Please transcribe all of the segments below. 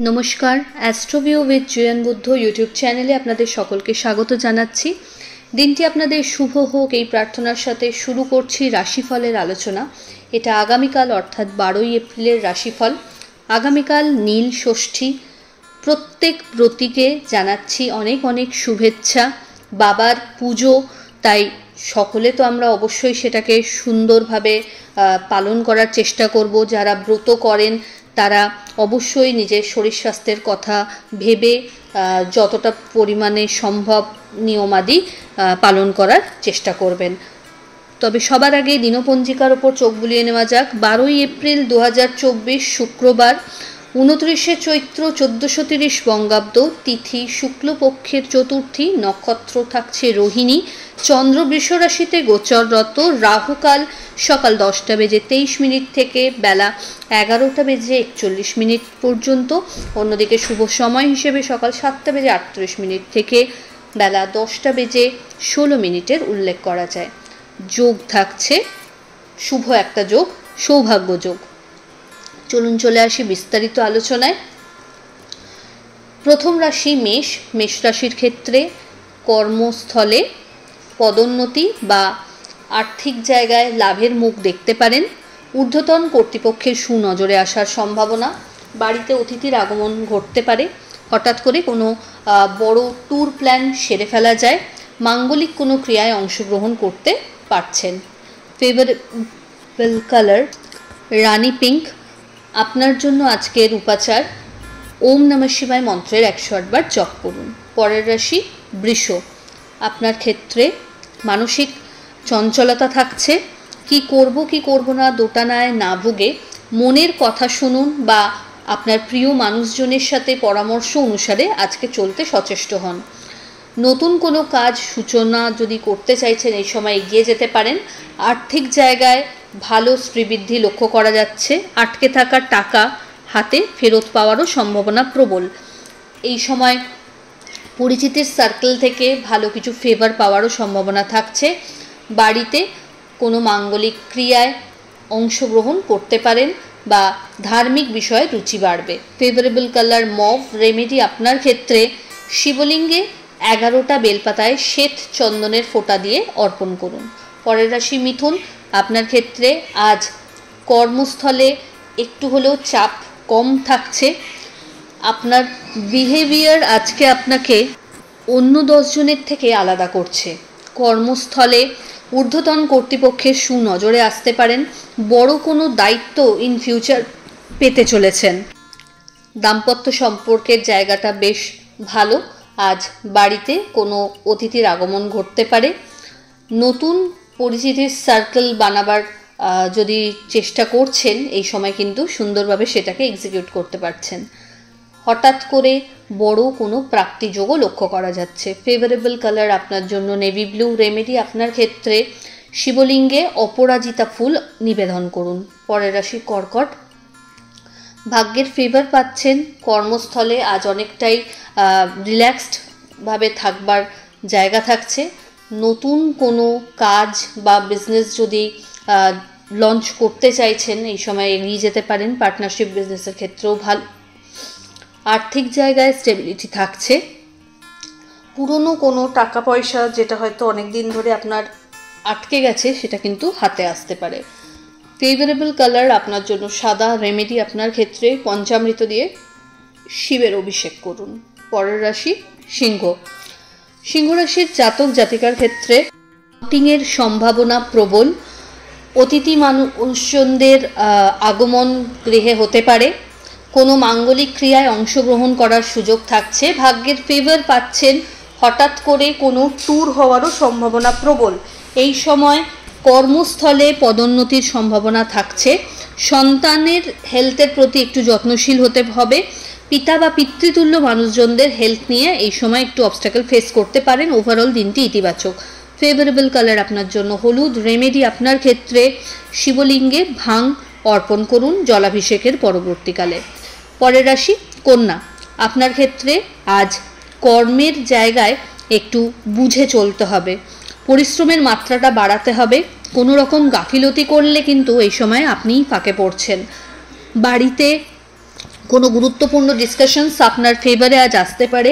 নমস্কার, অ্যাস্ট্রোভিউ with join Buddha YouTube চ্যানেলে আপনাদের সকলকে স্বাগত জানাচ্ছি। দিনটি আপনাদের শুভ হোক এই প্রার্থনার সাথে শুরু করছি রাশিফলের আলোচনা। এটা আগামীকাল অর্থাৎ 12ই এপ্রিলের রাশিফল। আগামীকাল নীল ষষ্ঠী। প্রত্যেক ব্রতীকে জানাচ্ছি অনেক অনেক শুভেচ্ছা। বাবার পুজো, তাই সকলে তো আমরা অবশ্যই সেটাকে সুন্দরভাবে পালন করার চেষ্টা করব। যারা ব্রত করেন তারা অবশ্যই নিজের শরীর স্বাস্থ্যের কথা ভেবে যতটা পরিমাণে সম্ভব নিয়মাদি পালন করার চেষ্টা করবেন। তবে সবার আগে দিনপঞ্জিকার ওপর চোখ বুলিয়ে নেওয়া যাক। 12ই এপ্রিল 2024 শুক্রবার, 29শে চৈত্র 1430 বঙ্গাব্দ, তিথি শুক্লপক্ষের চতুর্থী, নক্ষত্র থাকছে রোহিণী, চন্দ্র বৃষ রাশিতে গোচররত, রাহুকাল সকাল 10টা বেজে 23 মিনিট থেকে বেলা 11টা বেজে 41 মিনিট পর্যন্ত। অন্যদিকে শুভ সময় হিসেবে সকাল 7টা বেজে 38 মিনিট থেকে বেলা 10টা বেজে 16 মিনিটের উল্লেখ করা যায়। যোগ থাকছে শুভ একটা যোগ, সৌভাগ্য যোগ। চলুন চলে আসি বিস্তারিত আলোচনায়। প্রথম রাশি মেষ। মেষ রাশির ক্ষেত্রে কর্মস্থলে পদোন্নতি বা আর্থিক জায়গায় লাভের মুখ দেখতে পারেন। ঊর্ধ্বতন কর্তৃপক্ষের সুনজরে আসার সম্ভাবনা। বাড়িতে অতিথির আগমন ঘটতে পারে। হঠাৎ করে কোনো বড় ট্যুর প্ল্যান সেরে ফেলা যায়। মাঙ্গলিক কোনো ক্রিয়ায় অংশগ্রহণ করতে পারছেন। ফেভারেবল কালার রানী পিঙ্ক। আপনার জন্য আজকের উপাচার ওম নমঃ শিবায় মন্ত্রের 108 বার জপ করুন। পরের রাশি বৃষ। আপনার ক্ষেত্রে মানসিক চঞ্চলতা থাকছে। কি করব না দোটানায় না ভুগে মনের কথা শুনুন বা আপনার প্রিয় মানুষজনের সাথে পরামর্শ অনুসারে আজকে চলতে সচেষ্ট হন। নতুন কোনো কাজ সূচনা যদি করতে চাইছেন এই সময় এগিয়ে যেতে পারেন। আর্থিক জায়গায় ভালো শ্রীবৃদ্ধি লক্ষ্য করা যাচ্ছে। আটকে থাকা টাকা হাতে ফেরত পাওয়ারও সম্ভাবনা প্রবল। এই সময় পরিচিতির সার্কেল থেকে ভালো কিছু ফেভার পাওয়ারও সম্ভাবনা থাকছে। বাড়িতে কোনো মাঙ্গলিক ক্রিয়ায় অংশগ্রহণ করতে পারেন বা ধার্মিক বিষয়ে রুচি বাড়বে। Favourable colour mauve. রেমেডি আপনার ক্ষেত্রে শিবলিঙ্গে 11টা বেলপাতায় শ্বেত চন্দনের ফোঁটা দিয়ে অর্পণ করুন। পরের রাশি মিথুন। আপনার ক্ষেত্রে আজ কর্মস্থলে একটু হলেও চাপ কম থাকছে। আপনার বিহেভিয়ার আজকে আপনাকে অন্য 10 জনের থেকে আলাদা করছে। কর্মস্থলে ঊর্ধ্বতন কর্তৃপক্ষের সুনজরে আসতে পারেন। বড় কোনো দায়িত্ব ইন ফিউচার পেতে চলেছেন। দাম্পত্য সম্পর্কের জায়গাটা বেশ ভালো। আজ বাড়িতে কোনো অতিথির আগমন ঘটতে পারে। নতুন পরিচিতির সার্কেল বানাবার যদি চেষ্টা করছেন এই সময় কিন্তু সুন্দরভাবে সেটাকে এক্সিকিউট করতে পারছেন। হঠাৎ করে বড় কোনো প্রাপ্তিযোগও লক্ষ্য করা যাচ্ছে। ফেভারেবল কালার আপনার জন্য নেভি ব্লু। রেমেডি আপনার ক্ষেত্রে শিবলিঙ্গে অপরাজিতা ফুল নিবেদন করুন। পরের রাশি কর্কট। ভাগ্যের ফেভার পাচ্ছেন। কর্মস্থলে আজ অনেকটাই রিল্যাক্সডভাবে থাকবার জায়গা থাকছে। নতুন কোনো কাজ বা বিজনেস যদি লঞ্চ করতে চাইছেন এই সময় এগিয়ে যেতে পারেন। পার্টনারশিপ বিজনেসের ক্ষেত্রেও ভালো। আর্থিক জায়গায় স্টেবিলিটি থাকছে। পুরনো কোনো টাকা পয়সা যেটা হয়তো অনেক দিন ধরে আপনার আটকে গেছে সেটা কিন্তু হাতে আসতে পারে। ফেভারেবল কালার আপনার জন্য সাদা। রেমেডি আপনার ক্ষেত্রে পঞ্চামৃত দিয়ে শিবের অভিষেক করুন। পরের রাশি সিংহ। সিংহ রাশির জাতক জাতিকার ক্ষেত্রে আউটিংয়ের সম্ভাবনা প্রবল। অতিথি মানুষজনদের আগমন গৃহে হতে পারে। কোনো মাঙ্গলিক ক্রিয়ায় অংশগ্রহণ করার সুযোগ থাকছে। ভাগ্যের ফেভার পাচ্ছেন। হঠাৎ করে কোনো ট্যুর হওয়ারও সম্ভাবনা প্রবল। এই সময় কর্মস্থলে পদোন্নতির সম্ভাবনা থাকছে। সন্তানের হেলথের প্রতি একটু যত্নশীল হতে হবে। পিতা বা পিতৃতুল্য মানুষজনদের হেলথ নিয়ে এই সময় একটু অবস্ট্যাকল ফেস করতে পারেন। ওভারঅল দিনটি ইতিবাচক। ফেভারেবল কালার আপনার জন্য হলুদ। রেমেডি আপনার ক্ষেত্রে শিবলিঙ্গে ভাং অর্পণ করুন জলাভিষেকের পরবর্তীকালে। পরের রাশি কন্যা। আপনার ক্ষেত্রে আজ কর্মের জায়গায় একটু বুঝে চলতে হবে। পরিশ্রমের মাত্রাটা বাড়াতে হবে। কোনো রকম গাফিলতি করলে কিন্তু এই সময় আপনিই ফাঁকে পড়ছেন। বাড়িতে কোনো গুরুত্বপূর্ণ ডিসকাশনস আপনার ফেভারে আজ আসতে পারে।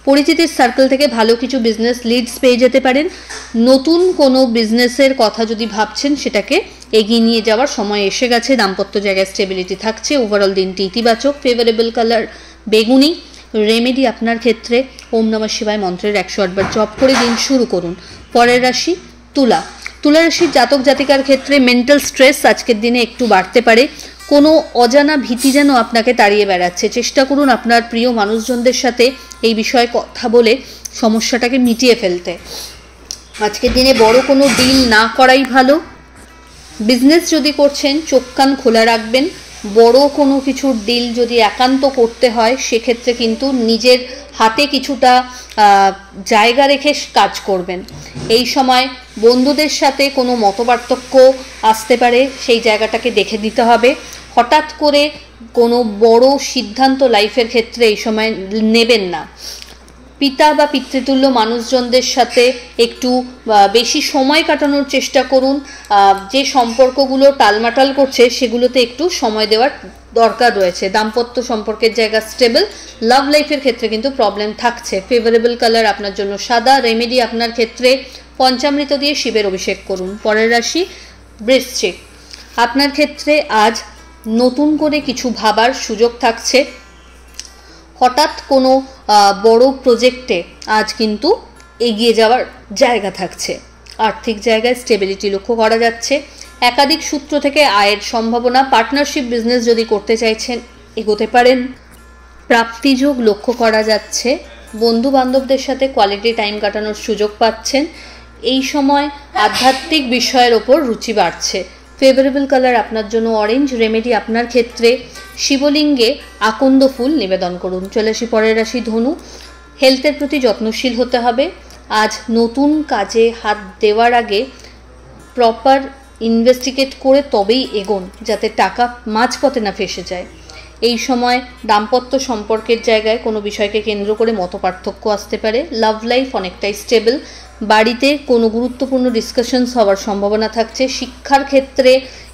পরিচিতির সার্কেল থেকে ভালো কিছু বিজনেস লিডস পেয়ে যেতে পারেন। নতুন কোনো বিজনেসের কথা যদি ভাবছেন সেটাকে এগিয়ে নিয়ে যাওয়ার সময় এসে গেছে। দাম্পত্য জায়গায় স্টেবিলিটি থাকছে। ওভারঅল দিনটি ইতিবাচক। ফেভারেবল কালার বেগুনি। রেমেডি আপনার ক্ষেত্রে ওম নমঃ শিবায় মন্ত্রের 108 বার জপ করে দিন শুরু করুন। পরের রাশি তুলা। তুলা রাশির জাতক জাতিকার ক্ষেত্রে মেন্টাল স্ট্রেস আজকের দিনে একটু বাড়তে পারে। কোনো অজানা ভীতি যেন আপনাকে তাড়িয়ে বেড়াচ্ছে। চেষ্টা করুন আপনার প্রিয় মানুষজনদের সাথে এই বিষয়ে কথা বলে সমস্যাটাকে মিটিয়ে ফেলতে। আজকের দিনে বড় কোনো ডিল না করাই ভালো। বিজনেস যদি করছেন চোখ কান খোলা রাখবেন। বড় কোনো কিছুর ডিল যদি একান্ত করতে হয় সেক্ষেত্রে কিন্তু নিজের হাতে কিছুটা জায়গা রেখে কাজ করবেন। এই সময় বন্ধুদের সাথে কোনো মতপার্থক্য আসতে পারে, সেই জায়গাটাকে দেখে দিতে হবে। হঠাৎ করে কোনো বড় সিদ্ধান্ত লাইফের ক্ষেত্রে এই সময় নেবেন না। পিতা বা পিতৃতুল্য মানুষজনদের সাথে একটু বেশি সময় কাটানোর চেষ্টা করুন। যে সম্পর্কগুলো টালমাটাল করছে সেগুলোতে একটু সময় দেওয়ার দরকার রয়েছে। দাম্পত্য সম্পর্কের জায়গা স্টেবল। লাভ লাইফের ক্ষেত্রে কিন্তু প্রবলেম থাকছে। ফেভারেবল কালার আপনার জন্য সাদা। রেমেডি আপনার ক্ষেত্রে পঞ্চামৃত দিয়ে শিবের অভিষেক করুন। পরের রাশি বৃশ্চিক। আপনার ক্ষেত্রে আজ নতুন করে কিছু ভাবার সুযোগ থাকছে। হঠাৎ কোনো বড় প্রজেক্টে আজ কিন্তু এগিয়ে যাওয়ার জায়গা থাকছে। আর্থিক জায়গায় স্টেবিলিটি লক্ষ্য করা যাচ্ছে। একাধিক সূত্র থেকে আয়ের সম্ভাবনা। পার্টনারশিপ বিজনেস যদি করতে চাইছেন এগোতে পারেন। প্রাপ্তিযোগ লক্ষ্য করা যাচ্ছে। বন্ধু বান্ধবদের সাথে কোয়ালিটি টাইম কাটানোর সুযোগ পাচ্ছেন। এই সময় আধ্যাত্মিক বিষয়ের ওপর রুচি বাড়ছে। ফেভারেবল কালার আপনার জন্য অরেঞ্জ। রেমেডি আপনার ক্ষেত্রে শিবলিঙ্গে আকন্দ ফুল নিবেদন করুন। চলে আসি পরের রাশি ধনু। হেলথের প্রতি যত্নশীল হতে হবে। আজ নতুন কাজে হাত দেওয়ার আগে প্রপার ইনভেস্টিগেট করে তবেই এগোন, যাতে টাকা মাঝপথে না ফেসে যায়। এই সময় দাম্পত্য সম্পর্কের জায়গায় কোনো বিষয়কে কেন্দ্র করে মতপার্থক্য আসতে পারে। লাভ লাইফ অনেকটাই স্টেবল। বাড়িতে কোনো গুরুত্বপূর্ণ ডিসকাশনস হওয়ার সম্ভাবনা থাকছে। শিক্ষার ক্ষেত্রে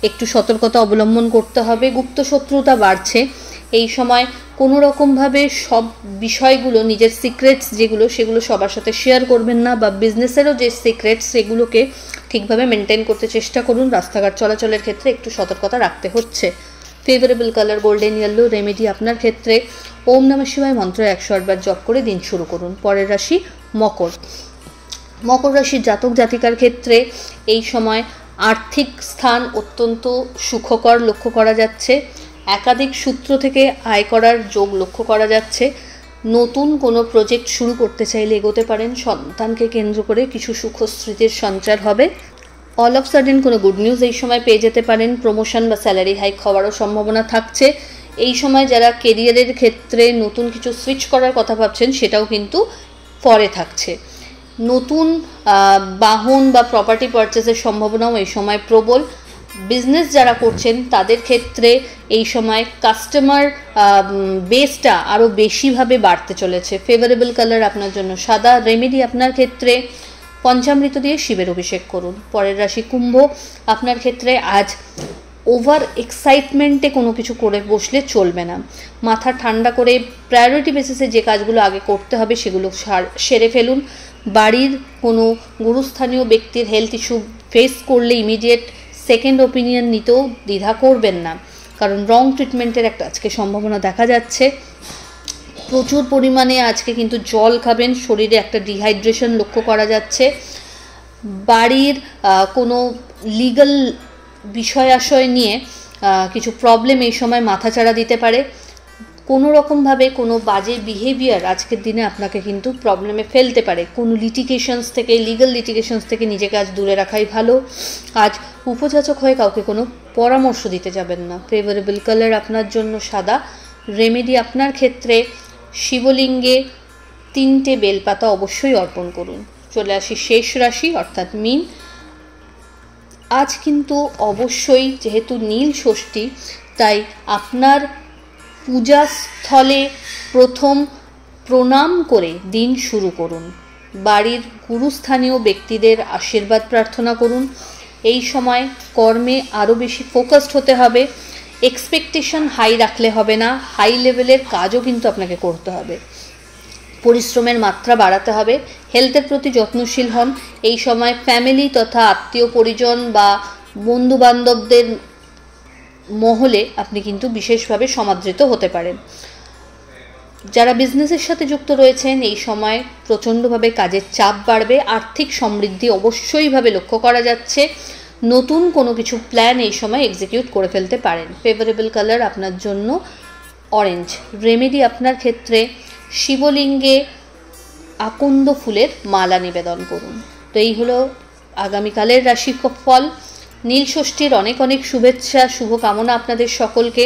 একটু সতর্কতা অবলম্বন করতে হবে। গুপ্ত শত্রুতা বাড়ছে। এই সময় কোনো রকমভাবে সব বিষয়গুলো, নিজের সিক্রেটস যেগুলো সেগুলো সবার সাথে শেয়ার করবেন না, বা বিজনেসেরও যে সিক্রেটস সেগুলোকে ঠিকভাবে মেনটেন করতে চেষ্টা করুন। রাস্তাঘাট চলাচলের ক্ষেত্রে একটু সতর্কতা রাখতে হচ্ছে। Favourable colour golden yellow. Remedy আপনার ক্ষেত্রে ওম নমঃ শিবায় মন্ত্র 108 বার জপ করে দিন শুরু করুন। পরের রাশি মকর। মকর রাশির জাতক জাতিকার ক্ষেত্রে এই সময় আর্থিক স্থান অত্যন্ত সুখকর লক্ষ্য করা যাচ্ছে। একাধিক সূত্র থেকে আয় করার যোগ লক্ষ্য করা যাচ্ছে। নতুন কোনো প্রজেক্ট শুরু করতে চাইলে এগোতে পারেন। সন্তানকে কেন্দ্র করে কিছু সুখ স্মৃতির সঞ্চার হবে। অল অফ সাডেন কোনো গুড নিউজ এই সময় পেয়ে যেতে পারেন। প্রমোশন বা স্যালারি হাইক হওয়ারও সম্ভাবনা থাকছে। এই সময় যারা কেরিয়ারের ক্ষেত্রে নতুন কিছু সুইচ করার কথা ভাবছেন সেটাও কিন্তু পরে থাকছে। নতুন বাহন বা প্রপার্টি পারচেসের সম্ভাবনাও এই সময় প্রবল। বিজনেস যারা করছেন তাদের ক্ষেত্রে এই সময় কাস্টমার বেসটা আরও বেশিভাবে বাড়তে চলেছে। ফেভারেবল কালার আপনার জন্য সাদা। রেমেডি আপনার ক্ষেত্রে পঞ্চামৃত দিয়ে শিবের অভিষেক করুন। পরের রাশি কুম্ভ। আপনার ক্ষেত্রে আজ ওভার এক্সাইটমেন্টে কোনো কিছু করে বসলে চলবে না। মাথা ঠান্ডা করে প্রায়োরিটি বেসিসে যে কাজগুলো আগে করতে হবে সেগুলো সেরে ফেলুন। বাড়ির কোনো গুরুস্থানীয় ব্যক্তির হেলথ ইস্যু ফেস করলে ইমিডিয়েট সেকেন্ড ওপিনিয়ন নিতেও দ্বিধা করবেন না, কারণ রং ট্রিটমেন্টের একটা আজকে সম্ভাবনা দেখা যাচ্ছে। প্রচুর পরিমাণে আজকে কিন্তু জল খাবেন। শরীরে একটা ডিহাইড্রেশন লক্ষ্য করা যাচ্ছে। বাড়ির কোনো লিগ্যাল বিষয় আশয় নিয়ে কিছু প্রবলেম এই সময় মাথাচাড়া দিতে পারে। কোনো রকমভাবে কোনো বাজে বিহেভিয়ার আজকের দিনে আপনাকে কিন্তু প্রবলেমে ফেলতে পারে। কোনো লিটিগেশনস থেকে, লিগ্যাল লিটিগেশনস থেকে নিজেকে আজ দূরে রাখাই ভালো। আজ উপযাচক হয়ে কাউকে কোনো পরামর্শ দিতে যাবেন না। ফেভারেবল কালার আপনার জন্য সাদা। রেমেডি আপনার ক্ষেত্রে শিবলিঙ্গে 3টে বেলপাতা অবশ্যই অর্পণ করুন। চলে আসি শেষ রাশি অর্থাৎ মীন। আজ কিন্তু অবশ্যই, যেহেতু নীল ষষ্ঠী, তাই আপনার পূজাস্থলে প্রথম প্রণাম করে দিন শুরু করুন। বাড়ির গুরুস্থানীয় ব্যক্তিদের আশীর্বাদ প্রার্থনা করুন। এই সময় কর্মে আরও বেশি ফোকাসড হতে হবে। এক্সপেকটেশন হাই রাখলে হবে না, হাই লেভেলের কাজও কিন্তু আপনাকে করতে হবে। পরিশ্রমের মাত্রা বাড়াতে হবে। হেলথের প্রতি যত্নশীল হন। এই সময় ফ্যামিলি তথা আত্মীয় পরিজন বা বন্ধুবান্ধবদের মহলে আপনি কিন্তু বিশেষভাবে সমাদৃত হতে পারেন। যারা বিজনেসের সাথে যুক্ত রয়েছেন এই সময় প্রচণ্ডভাবে কাজের চাপ বাড়বে। আর্থিক সমৃদ্ধি অবশ্যইভাবে লক্ষ্য করা যাচ্ছে। নতুন কোনো কিছু প্ল্যান এই সময় এক্সিকিউট করে ফেলতে পারেন। ফেভারেবল কালার আপনার জন্য অরেঞ্জ। রেমেডি আপনার ক্ষেত্রে শিবলিঙ্গে আকন্দ ফুলের মালা নিবেদন করুন। তো এই হলো আগামীকালের রাশিফল। নীল ষষ্ঠীর অনেক অনেক শুভেচ্ছা, শুভকামনা আপনাদের সকলকে।